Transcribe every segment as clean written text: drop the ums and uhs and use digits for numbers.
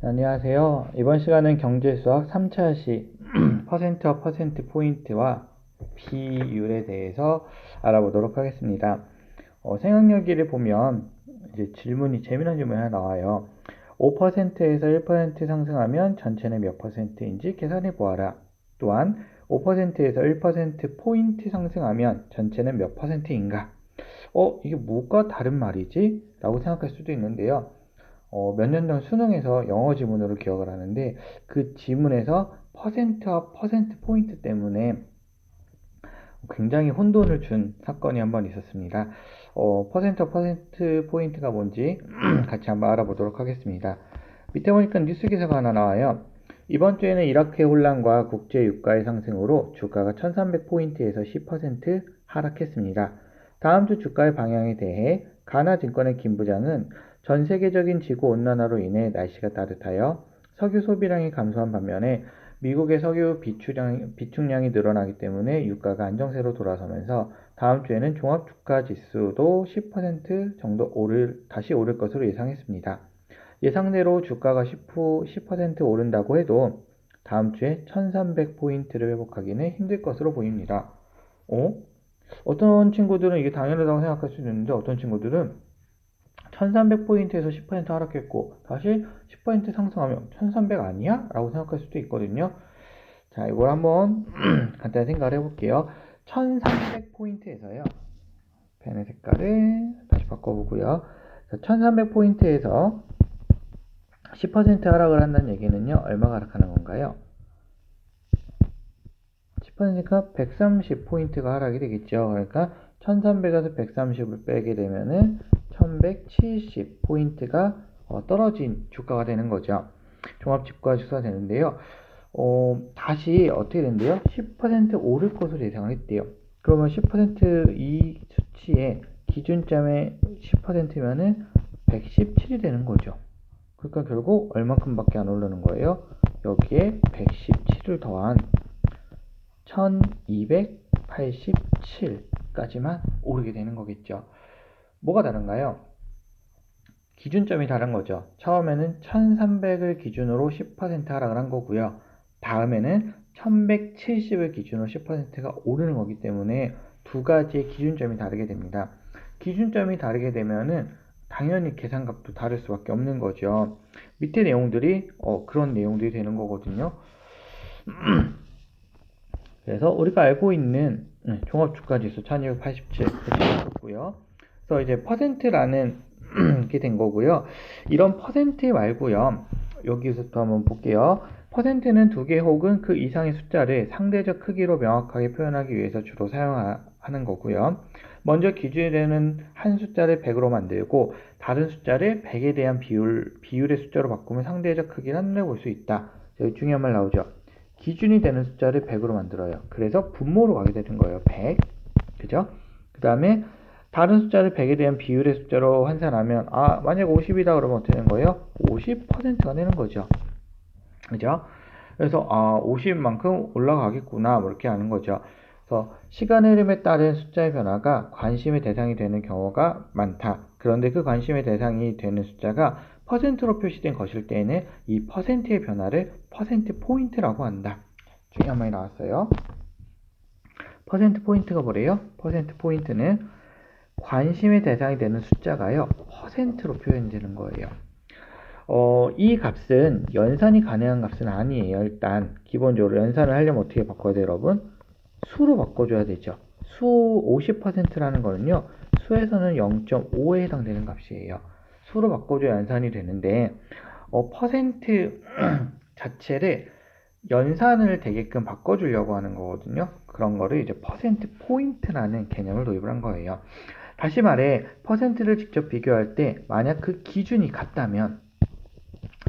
안녕하세요. 이번 시간은 경제수학 3차 시 퍼센트와 퍼센트 포인트와 비율에 대해서 알아보도록 하겠습니다. 생각여기를 보면 이제 재미난 질문이 하나 나와요. 5%에서 1% 상승하면 전체는 몇 퍼센트인지 계산해 보아라. 또한 5%에서 1% 포인트 상승하면 전체는 몇 퍼센트인가? 이게 뭐가 다른 말이지? 라고 생각할 수도 있는데요. 몇 년 전 수능에서 영어 지문으로 기억을 하는데 그 지문에서 퍼센트와 퍼센트 포인트 때문에 굉장히 혼돈을 준 사건이 한번 있었습니다. 퍼센트와 퍼센트 포인트가 뭔지 같이 한번 알아보도록 하겠습니다. 밑에 보니까 뉴스 기사가 하나 나와요. 이번 주에는 이라크의 혼란과 국제 유가의 상승으로 주가가 1300포인트에서 10% 하락했습니다. 다음 주 주가의 방향에 대해 가나증권의 김 부장은 전 세계적인 지구온난화로 인해 날씨가 따뜻하여 석유 소비량이 감소한 반면에 미국의 석유 비축량이 늘어나기 때문에 유가가 안정세로 돌아서면서 다음 주에는 종합주가지수도 10% 정도 다시 오를 것으로 예상했습니다. 예상대로 주가가 10% 오른다고 해도 다음 주에 1300포인트를 회복하기는 힘들 것으로 보입니다. 어떤 친구들은 이게 당연하다고 생각할 수 있는데 어떤 친구들은 1300포인트에서 10% 하락했고 다시 10% 상승하면 1300 아니야? 라고 생각할 수도 있거든요. 자, 이걸 한번 간단히 생각을 해볼게요. 1300포인트에서요. 펜의 색깔을 다시 바꿔보고요. 1300포인트에서 10% 하락을 한다는 얘기는요. 얼마가 하락하는 건가요? 10%가 130포인트가 하락이 되겠죠. 그러니까 1300에서 130을 빼게 되면은 1170포인트가 떨어진 주가가 되는 거죠. 종합주가지수가 되는데요. 다시 어떻게 된대요? 10% 오를 것으로 예상을 했대요. 그러면 10%이 수치의 기준점의 10%면은 117이 되는 거죠. 그러니까 결국 얼마큼밖에 안 오르는 거예요? 여기에 117을 더한 1287까지만 오르게 되는 거겠죠. 뭐가 다른가요? 기준점이 다른 거죠. 처음에는 1300을 기준으로 10% 하락을 한 거고요. 다음에는 1170을 기준으로 10%가 오르는 거기 때문에 두 가지의 기준점이 다르게 됩니다. 기준점이 다르게 되면은 당연히 계산값도 다를 수밖에 없는 거죠. 밑에 내용들이 그런 내용들이 되는 거거든요. 그래서 우리가 알고 있는 종합주가지수 1287 그렇고요. 그래서 이제 퍼센트라는 게 된 거고요. 이런 퍼센트 말고요. 여기서부터 한번 볼게요. 퍼센트는 두 개 혹은 그 이상의 숫자를 상대적 크기로 명확하게 표현하기 위해서 주로 사용하는 거고요. 먼저 기준에는 한 숫자를 100으로 만들고 다른 숫자를 100에 대한 비율의 숫자로 바꾸면 상대적 크기를 한눈에 볼 수 있다. 여기 중요한 말 나오죠. 기준이 되는 숫자를 100으로 만들어요. 그래서 분모로 가게 되는 거예요. 100. 그죠? 그 다음에 다른 숫자를 100에 대한 비율의 숫자로 환산하면 만약 50이다 그러면 어떻게 되는 거예요? 50%가 되는 거죠. 그죠? 그래서 50만큼 올라가겠구나 뭐 이렇게 하는 거죠. 그래서 시간의 흐름에 따른 숫자의 변화가 관심의 대상이 되는 경우가 많다. 그런데 그 관심의 대상이 되는 숫자가 퍼센트로 표시된 것일 때에는 이 퍼센트의 변화를 퍼센트 포인트라고 한다. 중요한 말이 나왔어요. 퍼센트 포인트가 뭐래요? 퍼센트 포인트는 관심의 대상이 되는 숫자가요, 퍼센트로 표현되는 거예요. 이 값은 연산이 가능한 값은 아니에요. 일단 기본적으로 연산을 하려면 어떻게 바꿔야 돼요, 여러분? 수로 바꿔줘야 되죠. 수 50%라는 거는요, 수에서는 0.5에 해당되는 값이에요. 수로 바꿔줘야 연산이 되는데 퍼센트 자체를 연산을 되게끔 바꿔주려고 하는 거거든요. 그런 거를 이제 퍼센트 포인트라는 개념을 도입을 한 거예요. 다시 말해 퍼센트를 직접 비교할 때 만약 그 기준이 같다면,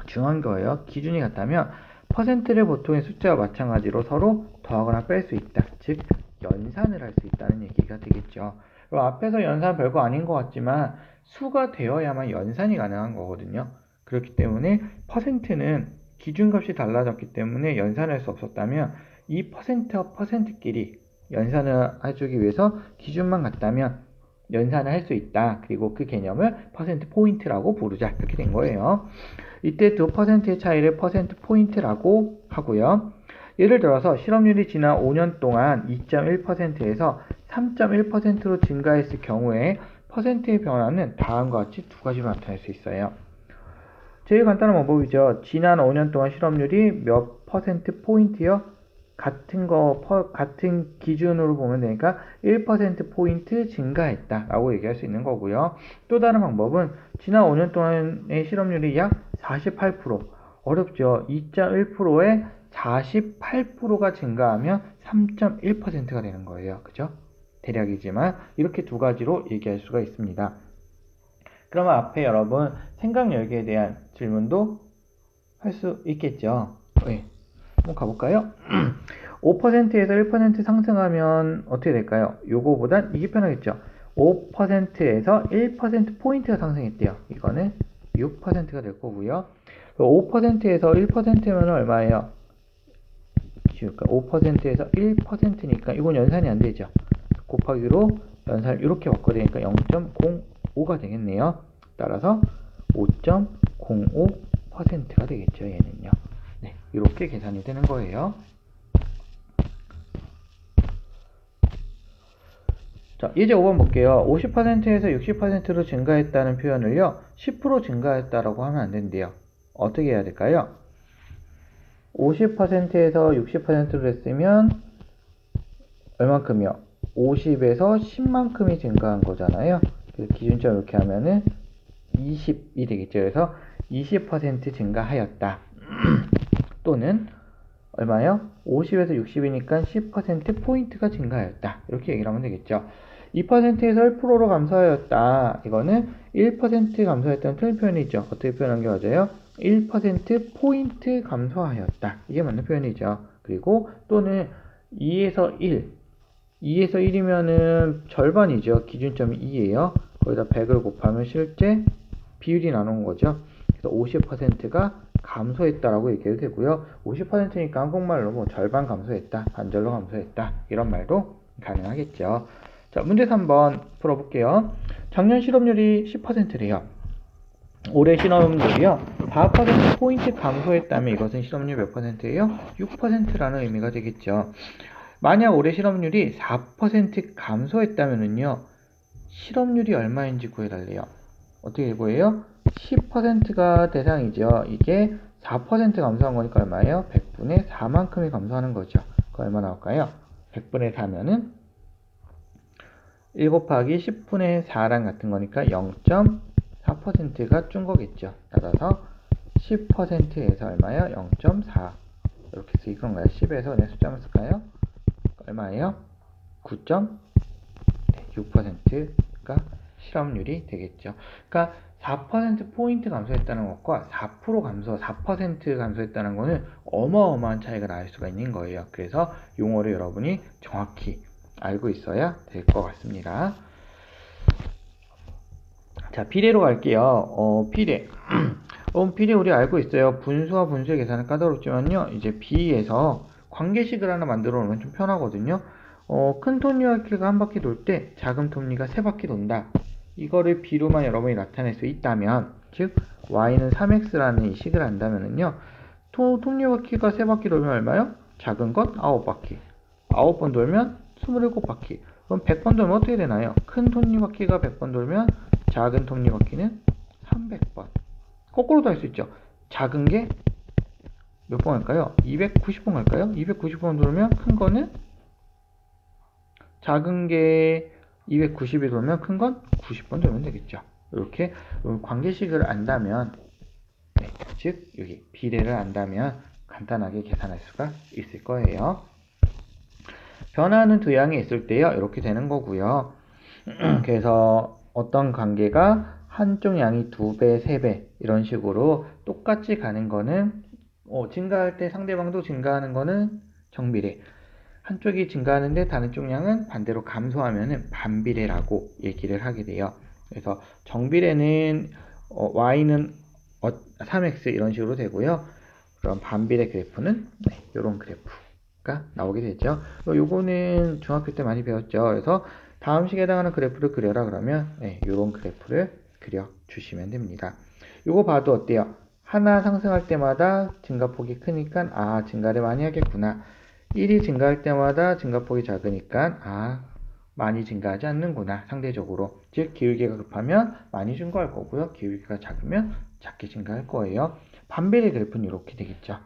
중요한 거예요. 기준이 같다면 퍼센트를 보통의 숫자와 마찬가지로 서로 더하거나 뺄 수 있다. 즉 연산을 할 수 있다는 얘기가 되겠죠. 그리고 앞에서 연산 별거 아닌 것 같지만 수가 되어야만 연산이 가능한 거거든요. 그렇기 때문에 퍼센트는 기준값이 달라졌기 때문에 연산할 수 없었다면 이 퍼센트와 퍼센트끼리 연산을 해주기 위해서 기준만 같다면 연산을 할 수 있다. 그리고 그 개념을 퍼센트 포인트라고 부르자. 이렇게 된 거예요. 이때 두 퍼센트의 차이를 퍼센트 포인트라고 하고요. 예를 들어서 실업률이 지난 5년 동안 2.1%에서 3.1%로 증가했을 경우에 퍼센트의 변화는 다음과 같이 두 가지로 나타낼 수 있어요. 제일 간단한 방법이죠. 지난 5년 동안 실업률이 몇 퍼센트 포인트요? 같은 기준으로 보면 되니까 1% 포인트 증가했다라고 얘기할 수 있는 거고요. 또 다른 방법은 지난 5년 동안의 실업률이 약 48%, 어렵죠. 2.1%에 48%가 증가하면 3.1%가 되는 거예요. 그죠? 대략이지만 이렇게 두 가지로 얘기할 수가 있습니다. 그러면 앞에 여러분 생각열기에 대한 질문도 할 수 있겠죠. 네. 한번 가볼까요? 5%에서 1% 상승하면 어떻게 될까요? 요거보단 이게 편하겠죠. 5%에서 1% 포인트가 상승했대요. 이거는 6%가 될 거고요. 5%에서 1%면 얼마예요? 지울까? 5%에서 1%니까 이건 연산이 안 되죠. 곱하기로 연산을 이렇게 바꿔야 되니까 0.05가 되겠네요. 따라서 5.05%가 되겠죠. 얘는요. 네, 이렇게 계산이 되는 거예요. 자, 이제 5번 볼게요. 50%에서 60%로 증가했다는 표현을요, 10% 증가했다라고 하면 안 된대요. 어떻게 해야 될까요? 50%에서 60%로 했으면 얼만큼이요? 50에서 10만큼이 증가한 거잖아요. 그래서 기준점 이렇게 하면은 20이 되겠죠. 그래서 20% 증가하였다. 또는 얼마요? 50에서 60이니까 10% 포인트가 증가하였다. 이렇게 얘기를 하면 되겠죠. 2%에서 1%로 감소하였다. 이거는 1% 감소했다는 틀린 표현이죠. 어떻게 표현한 게 맞아요? 1% 포인트 감소하였다. 이게 맞는 표현이죠. 그리고 또는 2에서 1. 2에서 1이면은 절반이죠. 기준점이 2예요. 거기다 100을 곱하면 실제 비율이 나오는 거죠. 그래서 50%가 감소했다라고 얘기해도 되고요. 50%니까 한국말로 뭐 절반 감소했다, 반절로 감소했다 이런 말도 가능하겠죠. 자, 문제 3번 풀어볼게요. 작년 실업률이 10%래요. 올해 실업률이요 4%포인트 감소했다면 이것은 실업률 몇 %예요? 6%라는 의미가 되겠죠. 만약 올해 실업률이 4% 감소했다면은요, 실업률이 얼마인지 구해달래요. 어떻게 구해요? 10%가 대상이죠. 이게 4% 감소한 거니까 얼마예요? 100분의 4만큼이 감소하는 거죠. 그 얼마 나올까요? 100분의 4면은 1 곱하기 10분의 4랑 같은 거니까 0.4%가 준 거겠죠. 따라서 10%에서 얼마예요? 0.4. 이렇게 해서 이건 가요. 10에서 그냥 숫자만 쓸까요? 얼마예요? 9.6%가 실업률이 되겠죠. 그러니까 4%포인트 감소했다는 것과 4% 감소, 4% 감소했다는 것은 어마어마한 차이가 날 수가 있는 거예요. 그래서 용어를 여러분이 정확히 알고 있어야 될 것 같습니다. 자, 비례로 갈게요. 비례. 비례 우리 알고 있어요. 분수와 분수의 계산은 까다롭지만요. 이제 비에서 관계식을 하나 만들어 놓으면 좀 편하거든요. 큰 톱니바퀴가 한 바퀴 돌 때 작은 톱니가 세 바퀴 돈다. 이거를 B로만 여러분이 나타낼 수 있다면, 즉 Y는 3X라는 이 식을 안다면은요, 톱니바퀴가 세 바퀴 돌면 얼마요? 작은 것 9바퀴. 9번 돌면 27바퀴. 그럼 100번 돌면 어떻게 되나요? 큰 톱니바퀴가 100번 돌면 작은 톱니바퀴는 300번. 거꾸로도 할 수 있죠. 작은 게 몇 번 할까요? 290번 갈까요? 290번 돌면 큰 거는, 작은 게 290이 돌면 큰 건 90번 돌면 되겠죠. 이렇게 관계식을 안다면, 네, 즉 여기 비례를 안다면 간단하게 계산할 수가 있을 거예요. 변화하는 두 양이 있을 때요, 이렇게 되는 거고요. 그래서 어떤 관계가 한쪽 양이 2배, 3배 이런 식으로 똑같이 가는 거는, 증가할 때 상대방도 증가하는 거는 정비례. 한쪽이 증가하는데 다른 쪽 양은 반대로 감소하면은 반비례라고 얘기를 하게 돼요. 그래서 정비례는 y는 3x 이런 식으로 되고요. 그럼 반비례 그래프는 이런 그래프가 나오게 되죠. 요거는 중학교 때 많이 배웠죠. 그래서 다음 식에 해당하는 그래프를 그려라 그러면 이런 그래프를 그려 주시면 됩니다. 요거 봐도 어때요? 하나 상승할 때마다 증가폭이 크니까 증가를 많이 하겠구나. 1이 증가할 때마다 증가폭이 작으니까 많이 증가하지 않는구나. 상대적으로. 즉 기울기가 급하면 많이 증가할 거고요. 기울기가 작으면 작게 증가할 거예요. 반비례 그래프는 이렇게 되겠죠.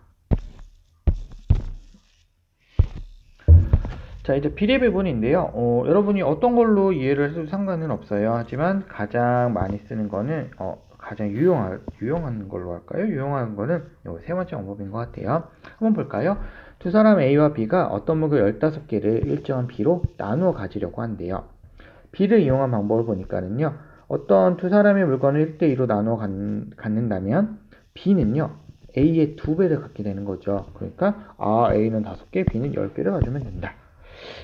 자, 이제 비례 배분인데요. 여러분이 어떤 걸로 이해를 해도 상관은 없어요. 하지만 가장 많이 쓰는 거는 가장 유용한 걸로 할까요? 유용한 거는 세 번째 방법인 것 같아요. 한번 볼까요? 두 사람 A와 B가 어떤 물건 15개를 일정한 B로 나누어 가지려고 한대요. B를 이용한 방법을 보니까는요. 어떤 두 사람의 물건을 1대2로 나누어 갖는다면 B는요. A의 2배를 갖게 되는 거죠. 그러니까 A는 5개, B는 10개를 가지면 된다.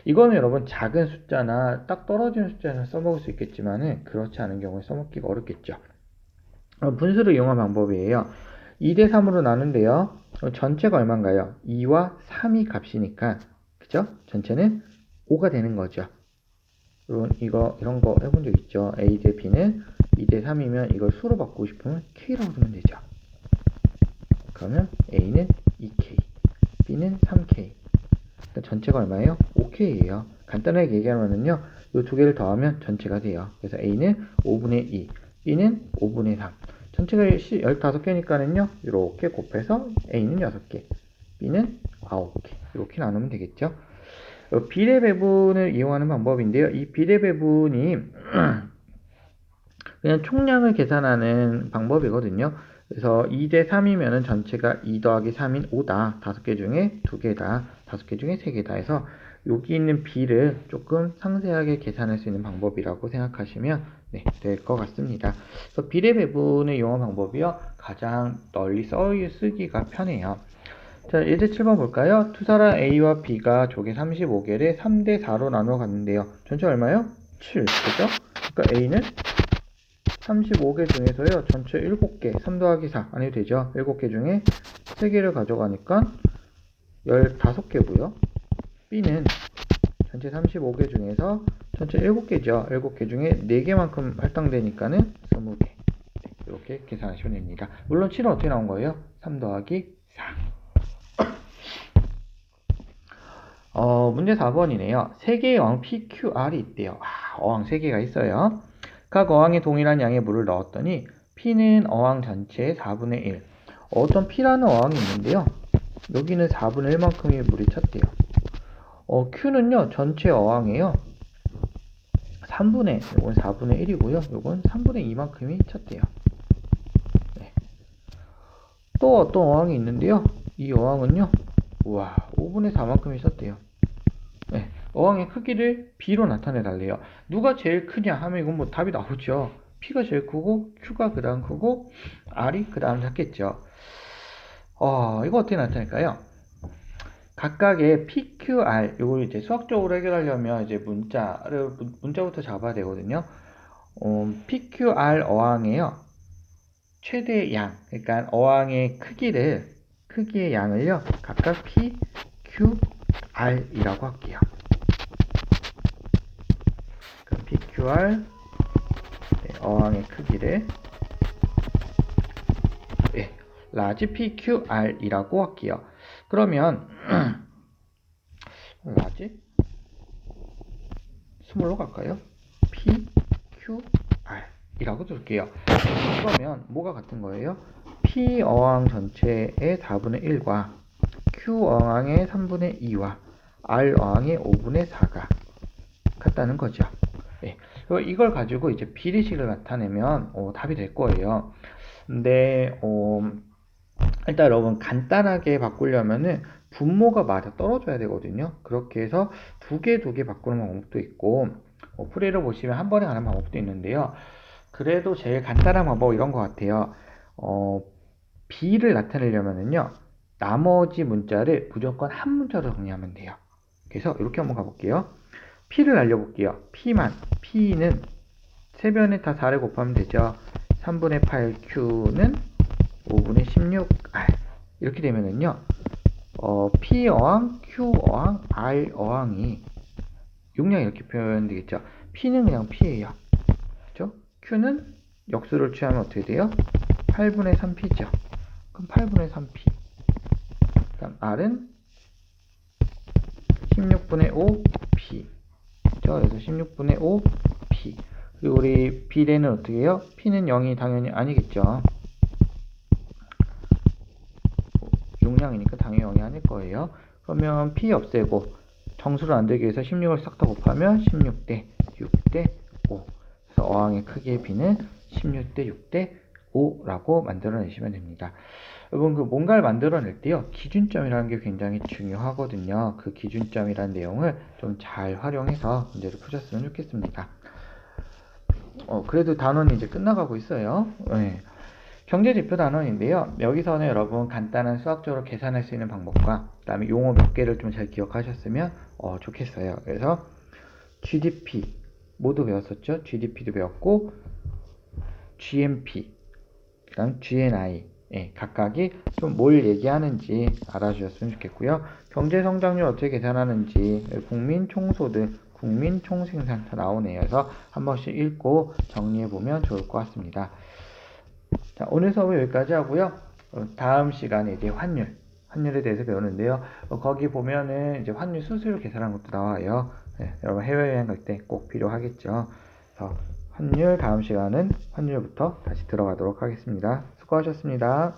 이거는 여러분 작은 숫자나 딱 떨어지는 숫자는 써먹을 수 있겠지만은 그렇지 않은 경우에 써먹기가 어렵겠죠. 분수를 이용한 방법이에요. 2대 3으로 나눈데요. 전체가 얼마인가요? 2와 3이 값이니까 그죠? 전체는 5가 되는 거죠. 여러분 이런 거 해본 적 있죠? A 대 B는 2대 3이면 이걸 수로 바꾸고 싶으면 K라고 두면 되죠. 그러면 A는 2K, B는 3K. 전체가 얼마예요? 5K예요. 간단하게 얘기하면요. 이 두 개를 더하면 전체가 돼요. 그래서 A는 5분의 2, B는 5분의 3. 전체가 15개니까는요. 이렇게 곱해서 A는 6개, B는 9개. 이렇게 나누면 되겠죠. 비례 배분을 이용하는 방법인데요. 이 비례 배분이 그냥 총량을 계산하는 방법이거든요. 그래서 2대 3이면은 전체가 2 더하기 3인 5다. 5개 중에 2개다. 5개 중에 3개다 해서 여기 있는 B를 조금 상세하게 계산할 수 있는 방법이라고 생각하시면 될 것 같습니다. 그래서 비례 배분을 이용한 방법이요. 가장 널리 쓰기가 편해요. 자, 예제 7번 볼까요? 두 사람 A와 B가 조개 35개를 3대 4로 나누어 갔는데요. 전체 얼마요? 7. 그죠? 그러니까 A는 35개 중에서요. 전체 7개, 3 더하기 4 안 해도 되죠? 7개 중에 3개를 가져가니까 15개고요. B는 전체 35개 중에서 전체 7개죠. 7개 중에 4개만큼 할당되니까는 20개. 이렇게 계산하시면 됩니다. 물론 7은 어떻게 나온 거예요? 3 더하기 4. 문제 4번이네요. 3개의 어항 PQR이 있대요. 어항 3개가 있어요. 각 어항에 동일한 양의 물을 넣었더니 P는 어항 전체의 4분의 1. 어떤 P라는 어항이 있는데요. 여기는 4분의 1만큼의 물이 찼대요. Q는요, 전체 어항에요. 3분의, 이건 4분의 1이고요. 이건 3분의 2만큼이 찼대요. 네. 또 어떤 어항이 있는데요. 이 어항은요, 5분의 4만큼이 찼대요. 네. 어항의 크기를 B로 나타내 달래요. 누가 제일 크냐 하면 이건 뭐 답이 나오죠. P가 제일 크고 Q가 그 다음 크고 R이 그 다음 작겠죠. 이거 어떻게 나타낼까요? 각각의 PQR, 이걸 이제 수학적으로 해결하려면 이제 문자부터 잡아야 되거든요. PQR 어항에요. 최대 양, 그러니까 어항의 크기의 양을요. 각각 PQR이라고 할게요. 그럼 PQR, 어항의 크기를 라지 PQR이라고 할게요. 그러면 라지 스몰로 갈까요? PQR이라고 둘게요. 그러면 뭐가 같은 거예요? P 어항 전체의 4분의 1과 Q 어항의 3분의 2와 R 어항의 5분의 4가 같다는 거죠. 이걸 가지고 이제 비례식을 나타내면 답이 될 거예요. 근데 일단 여러분 간단하게 바꾸려면은 분모가 맞아 떨어져야 되거든요. 그렇게 해서 두 개 바꾸는 방법도 있고 풀이를 보시면 한 번에 가는 방법도 있는데요. 그래도 제일 간단한 방법 이런 것 같아요. B를 나타내려면은요. 나머지 문자를 무조건 한 문자로 정리하면 돼요. 그래서 이렇게 한번 가볼게요. P를 날려볼게요. P는 세변에 다 4를 곱하면 되죠. 3분의 8 Q는 5분의 16 R. 이렇게 되면은요, P 어항, Q 어항, R 어항이 용량이 이렇게 표현되겠죠. P는 그냥 P예요. 그죠? Q는 역수를 취하면 어떻게 돼요? 8분의 3P죠. 그럼 8분의 3p. 그다음 R은 16분의 5p. 그렇죠? 그래서 16분의 5p. 그리고 우리 비례는 어떻게 해요? p는 0이 당연히 아니겠죠. 용량이니까 당연히 0이 아닐 거예요. 그러면 p 없애고 정수를 안 되기 위해서 16을 싹 다 곱하면 16대 6대 5. 그래서 어항의 크기의 b는 16대 6대 5라고 만들어내시면 됩니다. 여러분 그 뭔가를 만들어낼 때요, 기준점이라는 게 굉장히 중요하거든요. 그 기준점이라는 내용을 좀 잘 활용해서 문제를 푸셨으면 좋겠습니다. 그래도 단원이 이제 끝나가고 있어요. 네. 경제지표 단원인데요. 여기서는 여러분 간단한 수학적으로 계산할 수 있는 방법과 그 다음에 용어 몇 개를 좀 잘 기억하셨으면 좋겠어요. 그래서 GDP 모두 배웠었죠. GDP도 배웠고 GNP, 그 다음 GNI 각각이 좀 뭘 얘기하는지 알아주셨으면 좋겠고요. 경제성장률 어떻게 계산하는지, 국민 총소득, 국민 총생산 다 나오네요. 그래서 한 번씩 읽고 정리해보면 좋을 것 같습니다. 자, 오늘 수업은 여기까지 하고요. 다음 시간에 이제 환율에 대해서 배우는데요. 거기 보면은 이제 환율 수수료 계산한 것도 나와요. 네, 여러분 해외여행 갈 때 꼭 필요하겠죠. 그래서 환율 다음 시간은 환율부터 다시 들어가도록 하겠습니다. 수고하셨습니다.